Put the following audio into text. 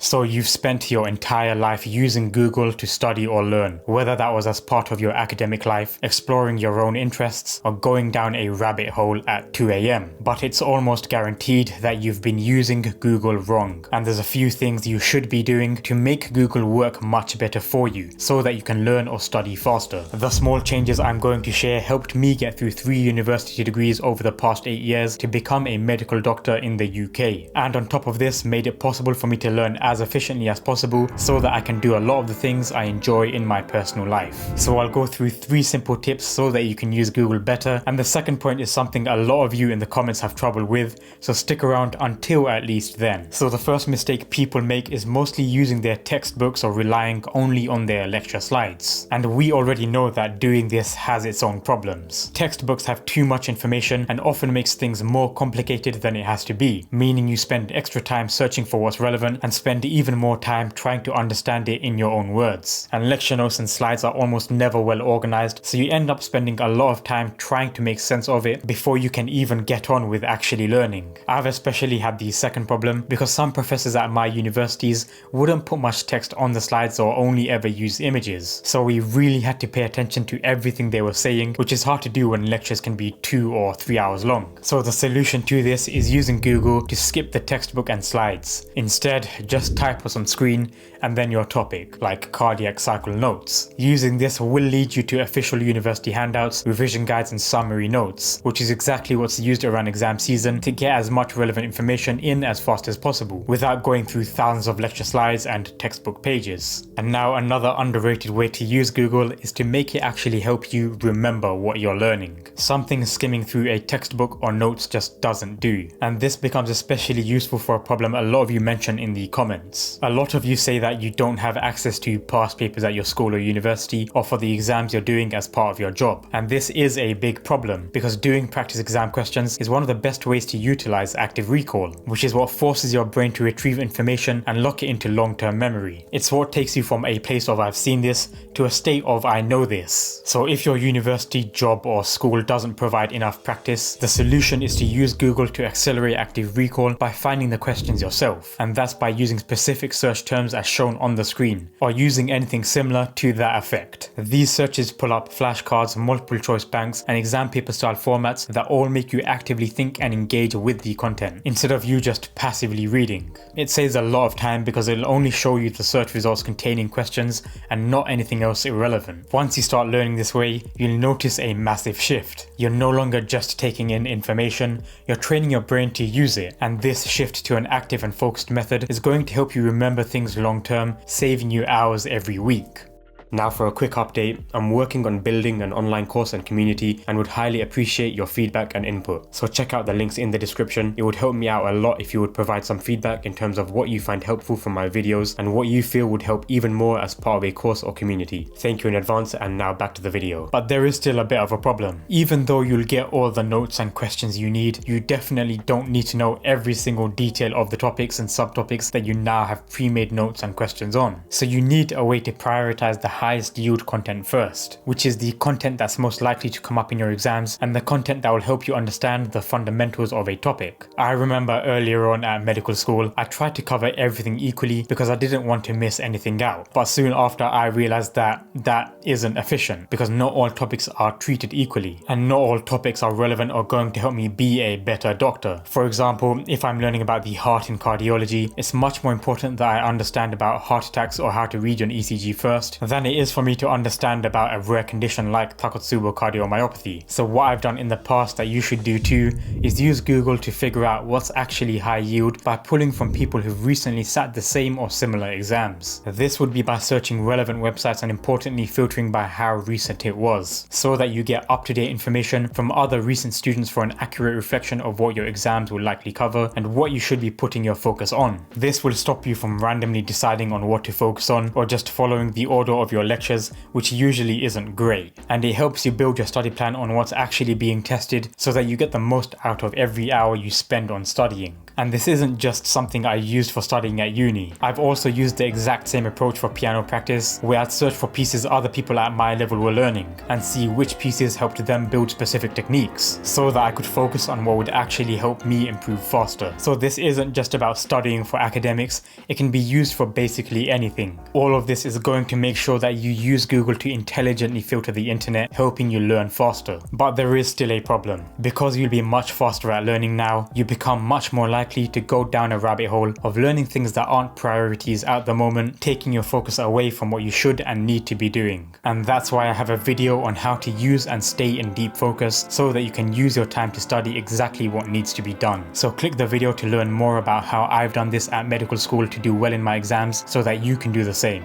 So you've spent your entire life using Google to study or learn, whether that was as part of your academic life, exploring your own interests, or going down a rabbit hole at 2 a.m. But it's almost guaranteed that you've been using Google wrong, and there's a few things you should be doing to make Google work much better for you, so that you can learn or study faster. The small changes I'm going to share helped me get through 3 university degrees over the past 8 years to become a medical doctor in the UK, and on top of this made it possible for me to learn as efficiently as possible so that I can do a lot of the things I enjoy in my personal life. So I'll go through 3 simple tips so that you can use Google better, and the second point is something a lot of you in the comments have trouble with, so stick around until at least then. So the first mistake people make is mostly using their textbooks or relying only on their lecture slides. And we already know that doing this has its own problems. Textbooks have too much information and often makes things more complicated than it has to be, meaning you spend extra time searching for what's relevant and spend even more time trying to understand it in your own words. And lecture notes and slides are almost never well organized, so you end up spending a lot of time trying to make sense of it before you can even get on with actually learning. I've especially had the second problem because some professors at my universities wouldn't put much text on the slides or only ever use images, so we really had to pay attention to everything they were saying, which is hard to do when lectures can be 2 or 3 hours long. So the solution to this is using Google to skip the textbook and slides. Instead, just type what's on screen and then your topic, like cardiac cycle notes. Using this will lead you to official university handouts, revision guides and summary notes, which is exactly what's used around exam season to get as much relevant information in as fast as possible, without going through thousands of lecture slides and textbook pages. And now another underrated way to use Google is to make it actually help you remember what you're learning. Something skimming through a textbook or notes just doesn't do, and this becomes especially useful for a problem a lot of you mention in the comments. A lot of you say that you don't have access to past papers at your school or university or for the exams you're doing as part of your job, and this is a big problem because doing practice exam questions is one of the best ways to utilize active recall, which is what forces your brain to retrieve information and lock it into long-term memory. It's what takes you from a place of I've seen this to a state of I know this. So if your university, job or school doesn't provide enough practice, the solution is to use Google to accelerate active recall by finding the questions yourself, and that's by using specific search terms as shown on the screen, or using anything similar to that effect. These searches pull up flashcards, multiple choice banks and exam paper style formats that all make you actively think and engage with the content, instead of you just passively reading. It saves a lot of time because it'll only show you the search results containing questions and not anything else irrelevant. Once you start learning this way, you'll notice a massive shift. You're no longer just taking in information, you're training your brain to use it, and this shift to an active and focused method is going to help you remember things long term, saving you hours every week. Now for a quick update, I'm working on building an online course and community and would highly appreciate your feedback and input. So check out the links in the description. It would help me out a lot if you would provide some feedback in terms of what you find helpful from my videos and what you feel would help even more as part of a course or community. Thank you in advance, and now back to the video. But there is still a bit of a problem. Even though you'll get all the notes and questions you need, you definitely don't need to know every single detail of the topics and subtopics that you now have pre-made notes and questions on. So you need a way to prioritize the highest yield content first, which is the content that's most likely to come up in your exams and the content that will help you understand the fundamentals of a topic. I remember earlier on at medical school, I tried to cover everything equally because I didn't want to miss anything out. But soon after I realized that that isn't efficient because not all topics are treated equally and not all topics are relevant or going to help me be a better doctor. For example, if I'm learning about the heart in cardiology, it's much more important that I understand about heart attacks or how to read an ECG first than it is for me to understand about a rare condition like Takotsubo cardiomyopathy. So what I've done in the past that you should do too is use Google to figure out what's actually high yield by pulling from people who've recently sat the same or similar exams. This would be by searching relevant websites and importantly filtering by how recent it was, so that you get up-to-date information from other recent students for an accurate reflection of what your exams will likely cover and what you should be putting your focus on. This will stop you from randomly deciding on what to focus on or just following the order of your lectures, which usually isn't great, and it helps you build your study plan on what's actually being tested so that you get the most out of every hour you spend on studying. And this isn't just something I used for studying at uni. I've also used the exact same approach for piano practice, where I'd search for pieces other people at my level were learning and see which pieces helped them build specific techniques, so that I could focus on what would actually help me improve faster. So this isn't just about studying for academics, it can be used for basically anything. All of this is going to make sure that you use Google to intelligently filter the internet, helping you learn faster. But there is still a problem. Because you'll be much faster at learning now, you become much more likely to go down a rabbit hole of learning things that aren't priorities at the moment, taking your focus away from what you should and need to be doing. And that's why I have a video on how to use and stay in deep focus so that you can use your time to study exactly what needs to be done. So click the video to learn more about how I've done this at medical school to do well in my exams so that you can do the same.